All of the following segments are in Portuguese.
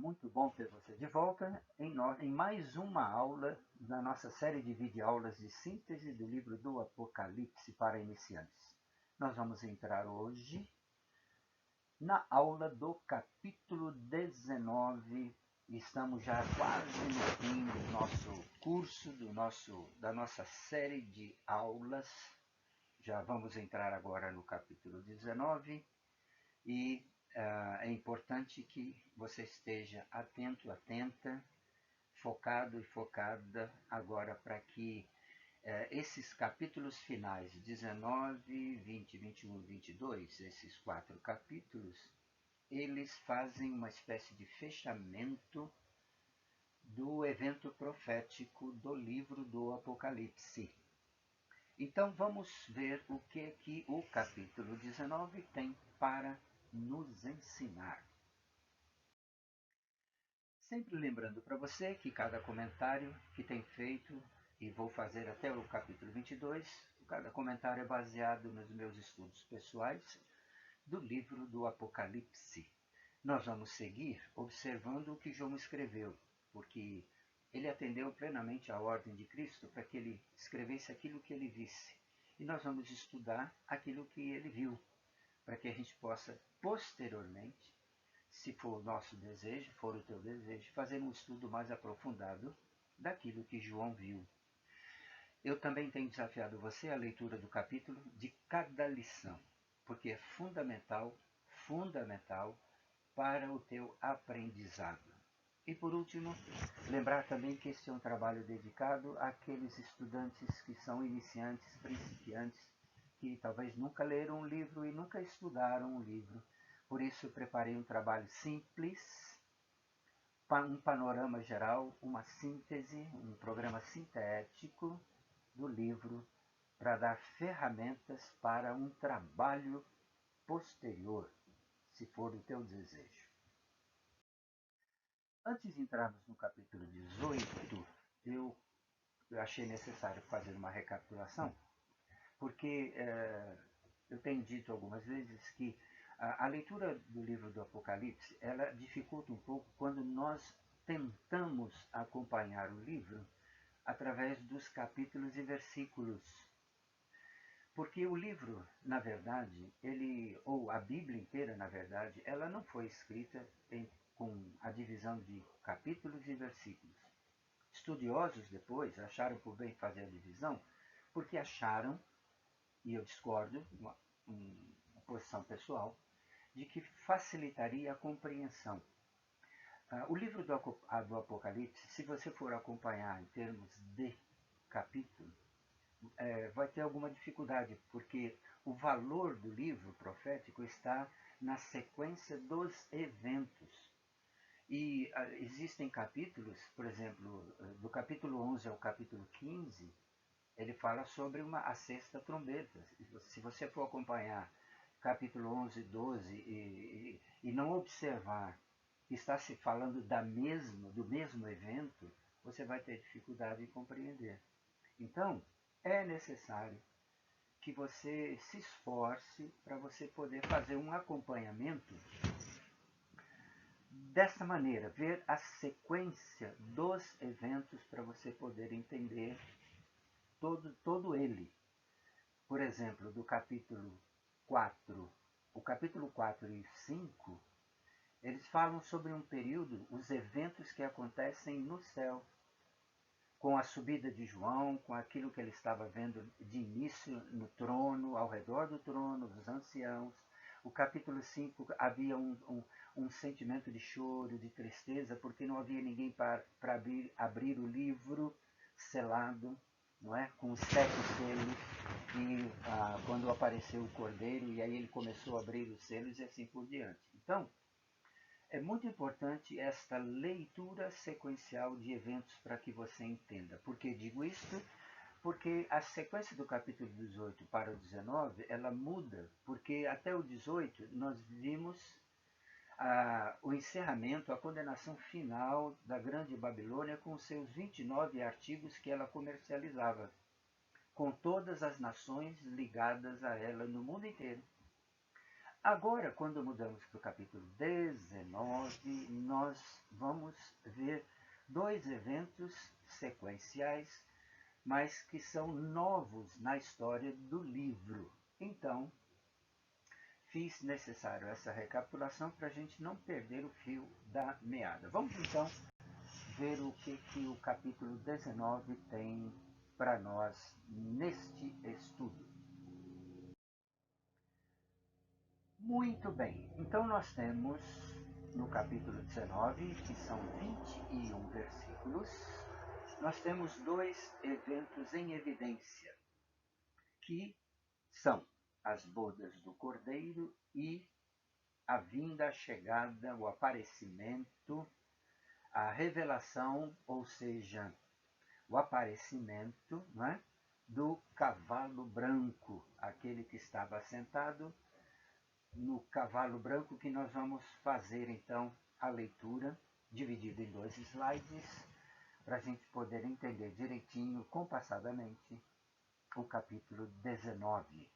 Muito bom ter você de volta em mais uma aula da nossa série de videoaulas de síntese do livro do Apocalipse para iniciantes. Nós vamos entrar hoje na aula do capítulo 19. Estamos já quase no fim do nosso curso, da nossa série de aulas. Já vamos entrar agora no capítulo 19 e é importante que você esteja atento, atenta, focado e focada agora para que esses capítulos finais, 19, 20, 21 e 22, esses 4 capítulos, eles fazem uma espécie de fechamento do evento profético do livro do Apocalipse. Então vamos ver o que o capítulo 19 tem para nos ensinar. Sempre lembrando para você que cada comentário que tem feito, e vou fazer até o capítulo 22, cada comentário é baseado nos meus estudos pessoais do livro do Apocalipse. Nós vamos seguir observando o que João escreveu, porque ele atendeu plenamente à ordem de Cristo para que ele escrevesse aquilo que ele visse. E nós vamos estudar aquilo que ele viu, para que a gente possa, posteriormente, se for o nosso desejo, for o teu desejo, fazer um estudo mais aprofundado daquilo que João viu. Eu também tenho desafiado você à leitura do capítulo de cada lição, porque é fundamental para o teu aprendizado. E por último, lembrar também que este é um trabalho dedicado àqueles estudantes que são iniciantes, principiantes, que talvez nunca leram um livro e nunca estudaram um livro. Por isso, preparei um trabalho simples, um panorama geral, uma síntese, um programa sintético do livro para dar ferramentas para um trabalho posterior, se for o teu desejo. Antes de entrarmos no capítulo 18, eu achei necessário fazer uma recapitulação, porque eu tenho dito algumas vezes que a leitura do livro do Apocalipse, ela dificulta um pouco quando nós tentamos acompanhar o livro através dos capítulos e versículos. Porque o livro, na verdade, ou a Bíblia inteira, na verdade, ela não foi escrita com a divisão de capítulos e versículos. Estudiosos depois acharam por bem fazer a divisão, porque acharam, e eu discordo, uma posição pessoal, de que facilitaria a compreensão. O livro do Apocalipse, se você for acompanhar em termos de capítulo, vai ter alguma dificuldade, porque o valor do livro profético está na sequência dos eventos. E existem capítulos, por exemplo, do capítulo 11 ao capítulo 15, ele fala sobre a sexta trombeta. Se você for acompanhar capítulo 11, 12 e não observar que está se falando do mesmo evento, você vai ter dificuldade em compreender. Então, é necessário que você se esforce para você poder fazer um acompanhamento dessa maneira, ver a sequência dos eventos para você poder entender todo ele. Por exemplo, do capítulo 4, o capítulo 4 e 5, eles falam sobre um período, os eventos que acontecem no céu, com a subida de João, com aquilo que ele estava vendo de início no trono, ao redor do trono, dos anciãos. O capítulo 5 havia um sentimento de choro, de tristeza, porque não havia ninguém para abrir o livro selado, não é? Com os 7 selos, e quando apareceu o cordeiro, e aí ele começou a abrir os selos e assim por diante. Então, é muito importante esta leitura sequencial de eventos para que você entenda. Por que digo isso? Porque a sequência do capítulo 18 para o 19, ela muda, porque até o 18 nós vimos o encerramento, a condenação final da Grande Babilônia com seus 29 artigos que ela comercializava, com todas as nações ligadas a ela no mundo inteiro. Agora, quando mudamos para o capítulo 19, nós vamos ver dois eventos sequenciais, mas que são novos na história do livro. Então, fiz necessário essa recapitulação para a gente não perder o fio da meada. Vamos então ver o que o capítulo 19 tem para nós neste estudo. Muito bem, então nós temos no capítulo 19, que são 21 versículos, nós temos dois eventos em evidência, que são as bodas do Cordeiro e a vinda, a chegada, o aparecimento, a revelação, ou seja, o aparecimento, não é, do cavalo branco, aquele que estava sentado no cavalo branco, que nós vamos fazer então a leitura, dividida em dois slides, para a gente poder entender direitinho, compassadamente, o capítulo 19.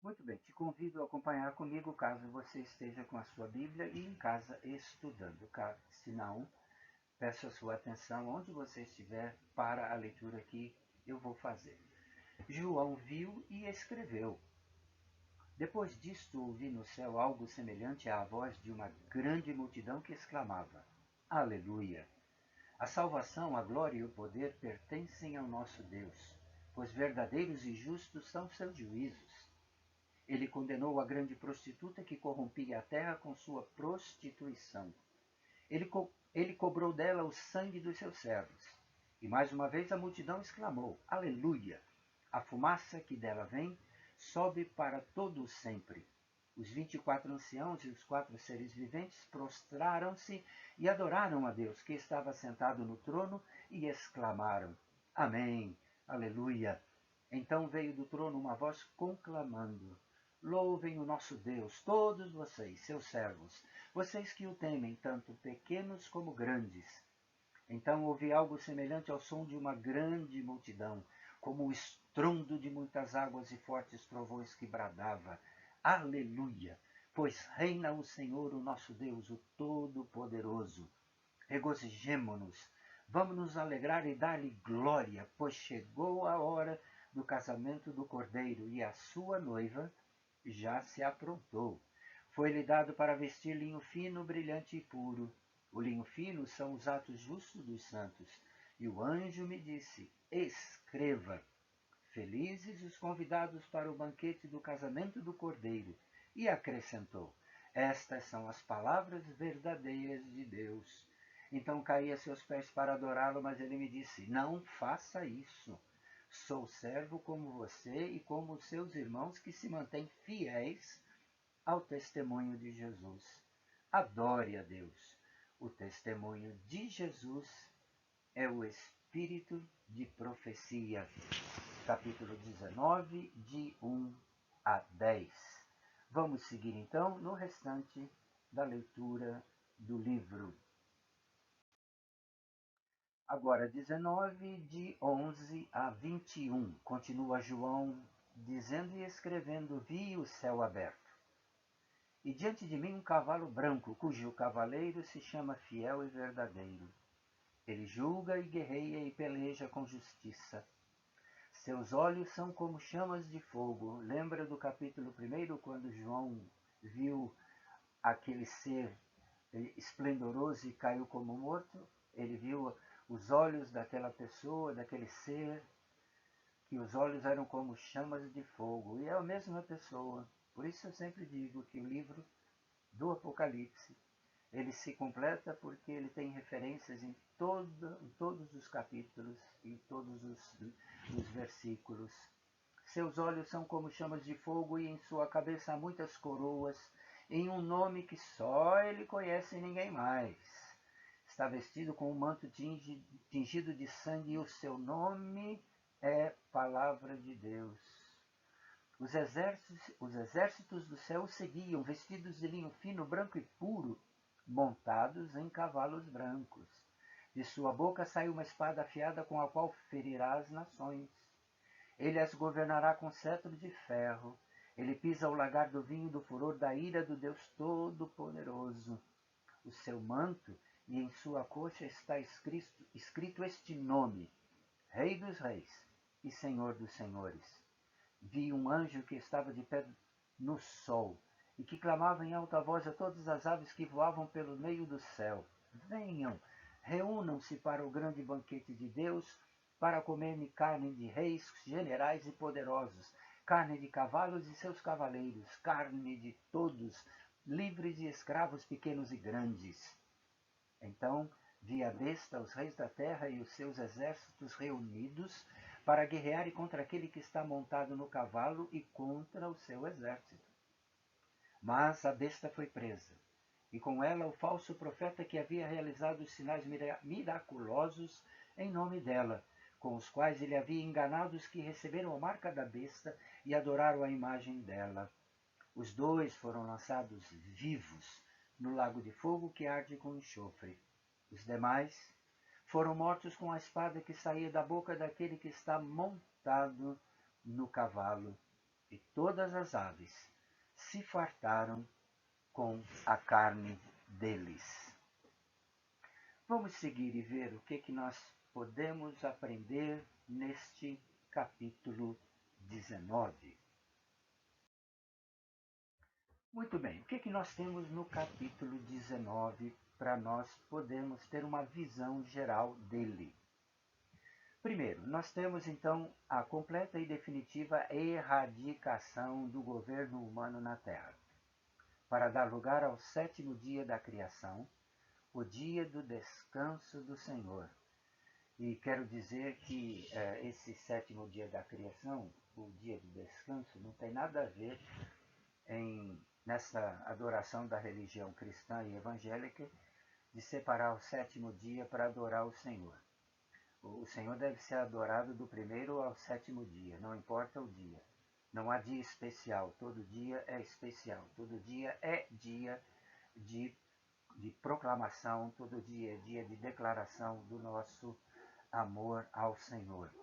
Muito bem, te convido a acompanhar comigo caso você esteja com a sua Bíblia e em casa estudando. Se não, peço a sua atenção onde você estiver para a leitura que eu vou fazer. João viu e escreveu. Depois disto ouvi no céu algo semelhante à voz de uma grande multidão que exclamava: Aleluia! A salvação, a glória e o poder pertencem ao nosso Deus, pois verdadeiros e justos são seus juízos. Ele condenou a grande prostituta que corrompia a terra com sua prostituição. Ele cobrou dela o sangue dos seus servos. E mais uma vez a multidão exclamou: Aleluia! A fumaça que dela vem sobe para todo sempre. Os 24 anciãos e os 4 seres viventes prostraram-se e adoraram a Deus, que estava sentado no trono, e exclamaram: Amém! Aleluia! Então veio do trono uma voz conclamando: Louvem o nosso Deus, todos vocês, seus servos, vocês que o temem, tanto pequenos como grandes. Então ouvi algo semelhante ao som de uma grande multidão, como o estrondo de muitas águas e fortes trovões que bradava: Aleluia! Pois reina o Senhor, o nosso Deus, o Todo-Poderoso. Regozijemo-nos, vamos nos alegrar e dar-lhe glória, pois chegou a hora do casamento do Cordeiro e a sua noiva já se aprontou. Foi-lhe dado para vestir linho fino, brilhante e puro. O linho fino são os atos justos dos santos. E o anjo me disse: Escreva: Felizes os convidados para o banquete do casamento do Cordeiro. E acrescentou: Estas são as palavras verdadeiras de Deus. Então caí a seus pés para adorá-lo, mas ele me disse: Não faça isso. Sou servo como você e como os seus irmãos que se mantêm fiéis ao testemunho de Jesus. Adore a Deus. O testemunho de Jesus é o espírito de profecia. Capítulo 19, de 1 a 10. Vamos seguir então no restante da leitura do livro. Agora 19, de 11 a 21. Continua João dizendo e escrevendo: Vi o céu aberto. E diante de mim um cavalo branco, cujo cavaleiro se chama Fiel e Verdadeiro. Ele julga e guerreia e peleja com justiça. Seus olhos são como chamas de fogo. Lembra do capítulo 1, quando João viu aquele ser esplendoroso e caiu como morto? Ele viu os olhos daquela pessoa, daquele ser, que os olhos eram como chamas de fogo. E é a mesma pessoa. Por isso eu sempre digo que o livro do Apocalipse, ele se completa porque ele tem referências em todos os capítulos, em todos os versículos. Seus olhos são como chamas de fogo e em sua cabeça há muitas coroas, em um nome que só ele conhece e ninguém mais. Está vestido com um manto tingido de sangue e o seu nome é Palavra de Deus. Os exércitos do céu o seguiam, vestidos de linho fino, branco e puro, montados em cavalos brancos. De sua boca sai uma espada afiada com a qual ferirá as nações. Ele as governará com cetro de ferro. Ele pisa o lagar do vinho do furor da ira do Deus Todo-Poderoso. O seu manto e em sua coxa está escrito este nome: Rei dos Reis e Senhor dos Senhores. Vi um anjo que estava de pé no sol e que clamava em alta voz a todas as aves que voavam pelo meio do céu: venham, reúnam-se para o grande banquete de Deus, para comer carne de reis, generais e poderosos, carne de cavalos e seus cavaleiros, carne de todos, livres e escravos, pequenos e grandes. Então vi a besta, os reis da terra e os seus exércitos reunidos para guerrearem contra aquele que está montado no cavalo e contra o seu exército. Mas a besta foi presa, e com ela o falso profeta que havia realizado os sinais miraculosos em nome dela, com os quais ele havia enganado os que receberam a marca da besta e adoraram a imagem dela. Os dois foram lançados vivos no lago de fogo que arde com enxofre. Os demais foram mortos com a espada que saía da boca daquele que está montado no cavalo. E todas as aves se fartaram com a carne deles. Vamos seguir e ver o que nós podemos aprender neste capítulo 19. Muito bem, o que nós temos no capítulo 19 para nós podermos ter uma visão geral dele? Primeiro, nós temos então a completa e definitiva erradicação do governo humano na Terra, para dar lugar ao sétimo dia da criação, o dia do descanso do Senhor. E quero dizer que esse sétimo dia da criação, o dia do descanso, não tem nada a ver nessa adoração da religião cristã e evangélica de separar o sétimo dia para adorar o Senhor. O Senhor deve ser adorado do primeiro ao sétimo dia, não importa o dia. Não há dia especial, todo dia é especial, todo dia é dia de proclamação, todo dia é dia de declaração do nosso amor ao Senhor.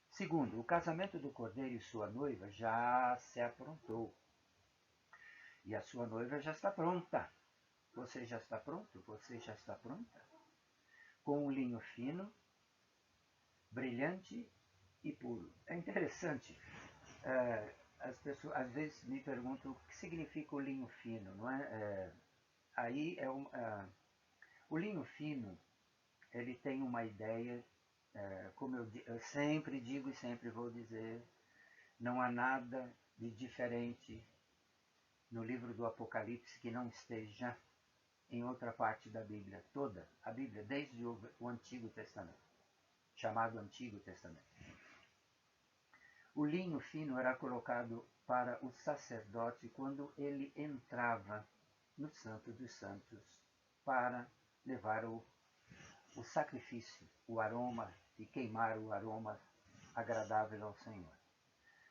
Segundo, o casamento do Cordeiro e sua noiva já se aprontou. E a sua noiva já está pronta. Você já está pronto? Você já está pronta? Com um linho fino, brilhante e puro. É interessante. As pessoas às vezes me perguntam o que significa o linho fino, não é? O linho fino, ele tem uma ideia, como eu sempre digo e sempre vou dizer, não há nada de diferente no livro do Apocalipse que não esteja em outra parte da Bíblia, toda a Bíblia, desde o Antigo Testamento, chamado Antigo Testamento. O linho fino era colocado para o sacerdote quando ele entrava no Santo dos Santos para levar o sacrifício, o aroma, e queimar o aroma agradável ao Senhor.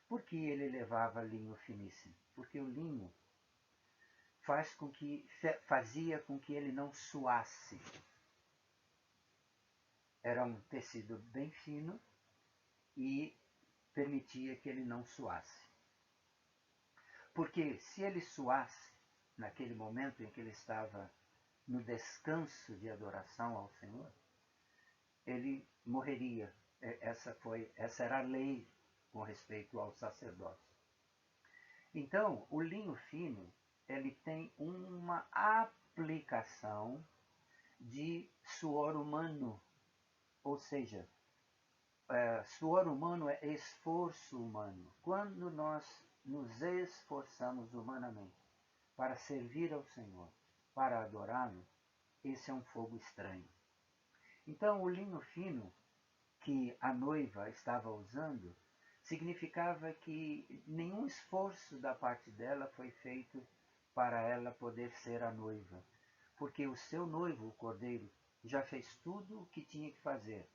Por que ele levava linho finíssimo? Porque o linho fazia com que ele não suasse. Era um tecido bem fino e permitia que ele não suasse. Porque se ele suasse, naquele momento em que ele estava no descanso de adoração ao Senhor, ele morreria. Essa era a lei com respeito ao sacerdócio. Então, o linho fino, ele tem uma aplicação de suor humano, ou seja, suor humano é esforço humano. Quando nós nos esforçamos humanamente para servir ao Senhor, para adorá-lo, esse é um fogo estranho. Então, o linho fino que a noiva estava usando significava que nenhum esforço da parte dela foi feito para ela poder ser a noiva, porque o seu noivo, o Cordeiro, já fez tudo o que tinha que fazer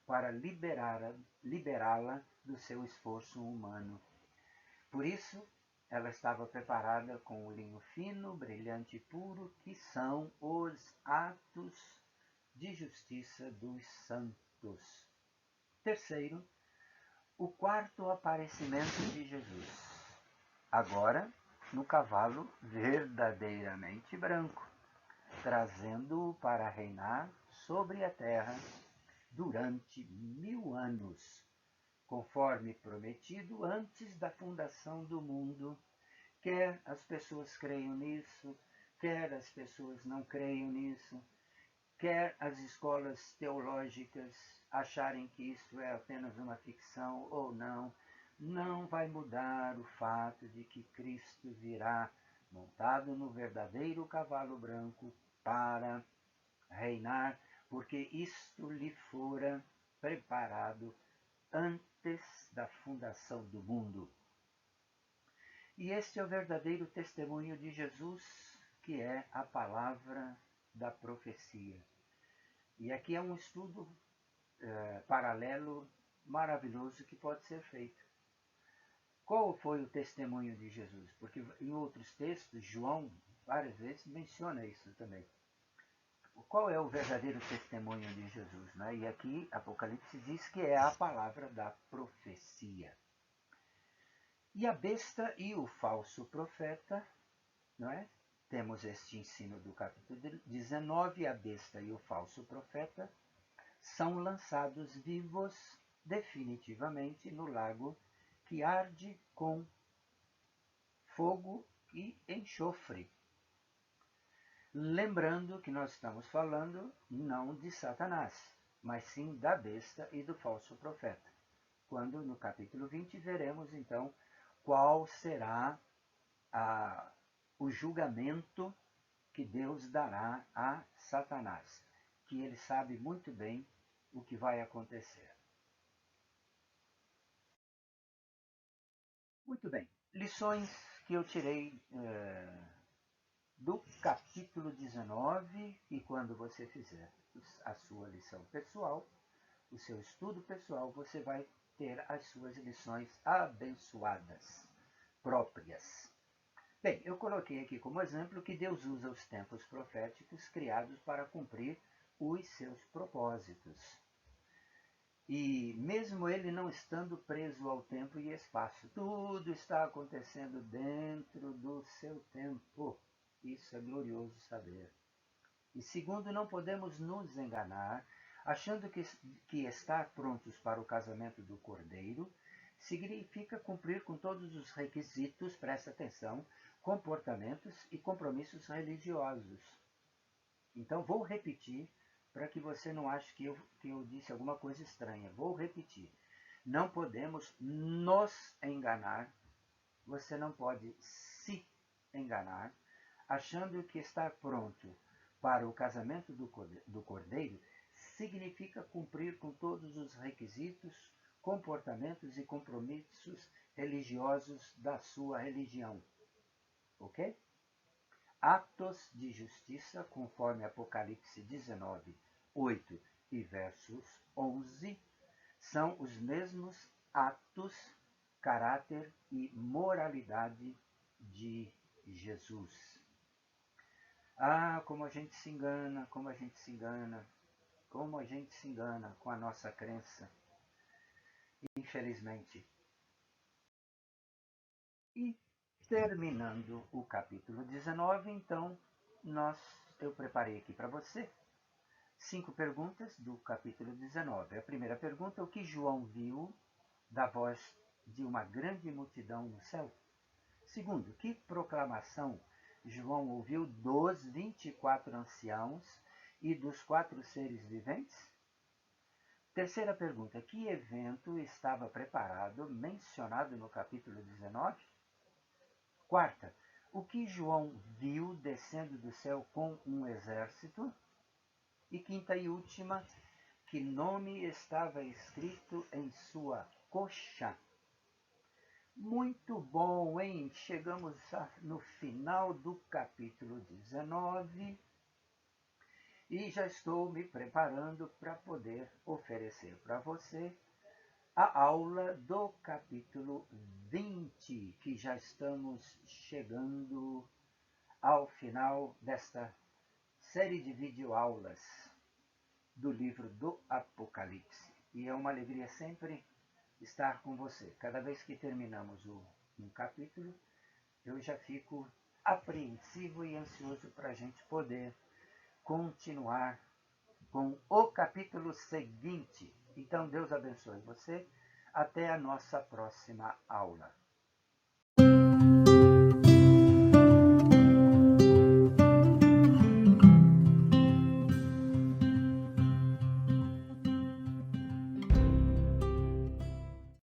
para liberá-la do seu esforço humano. Por isso, ela estava preparada com o linho fino, brilhante e puro, que são os atos de justiça dos santos. Terceiro, o quarto aparecimento de Jesus. agora no cavalo verdadeiramente branco, trazendo-o para reinar sobre a terra durante 1000 anos, conforme prometido antes da fundação do mundo, quer as pessoas creiam nisso, quer as pessoas não creiam nisso, quer as escolas teológicas acharem que isto é apenas uma ficção ou não, não vai mudar o fato de que Cristo virá montado no verdadeiro cavalo branco para reinar, porque isto lhe fora preparado antes da fundação do mundo. E este é o verdadeiro testemunho de Jesus, que é a palavra da profecia. E aqui é um estudo paralelo maravilhoso que pode ser feito. Qual foi o testemunho de Jesus? Porque em outros textos, João várias vezes menciona isso também. Qual é o verdadeiro testemunho de Jesus? Né? E aqui Apocalipse diz que é a palavra da profecia. E a besta e o falso profeta, não é? Temos este ensino do capítulo 19, a besta e o falso profeta são lançados vivos definitivamente no lago que arde com fogo e enxofre. Lembrando que nós estamos falando não de Satanás, mas sim da besta e do falso profeta. Quando no capítulo 20 veremos então qual será o julgamento que Deus dará a Satanás, que ele sabe muito bem o que vai acontecer. Muito bem, lições que eu tirei do capítulo 19, e quando você fizer a sua lição pessoal, o seu estudo pessoal, você vai ter as suas lições abençoadas, próprias. Bem, eu coloquei aqui como exemplo que Deus usa os tempos proféticos criados para cumprir os seus propósitos. E mesmo ele não estando preso ao tempo e espaço, tudo está acontecendo dentro do seu tempo. Isso é glorioso saber. E segundo, não podemos nos enganar, achando que estar prontos para o casamento do Cordeiro significa cumprir com todos os requisitos, presta atenção, comportamentos e compromissos religiosos. Então vou repetir para que você não ache que eu disse alguma coisa estranha. Vou repetir. Não podemos nos enganar, você não pode se enganar, achando que estar pronto para o casamento do Cordeiro significa cumprir com todos os requisitos, comportamentos e compromissos religiosos da sua religião. Ok? Atos de justiça, conforme Apocalipse 19, 8 e versos 11, são os mesmos atos, caráter e moralidade de Jesus. Ah, como a gente se engana, como a gente se engana, como a gente se engana com a nossa crença, infelizmente. E terminando o capítulo 19, então, eu preparei aqui para você 5 perguntas do capítulo 19. A primeira pergunta é o que João viu da voz de uma grande multidão no céu? Segundo, que proclamação João ouviu dos 24 anciãos e dos 4 seres viventes? Terceira pergunta, que evento estava preparado, mencionado no capítulo 19? Quarta, o que João viu descendo do céu com um exército? E quinta e última, que nome estava escrito em sua coxa? Muito bom, hein? Chegamos no final do capítulo 19 e já estou me preparando para poder oferecer para você a aula do capítulo 20, que já estamos chegando ao final desta série de videoaulas do livro do Apocalipse. E é uma alegria sempre estar com você. Cada vez que terminamos um capítulo, eu já fico apreensivo e ansioso para a gente poder continuar com o capítulo seguinte. Então, Deus abençoe você. Até a nossa próxima aula.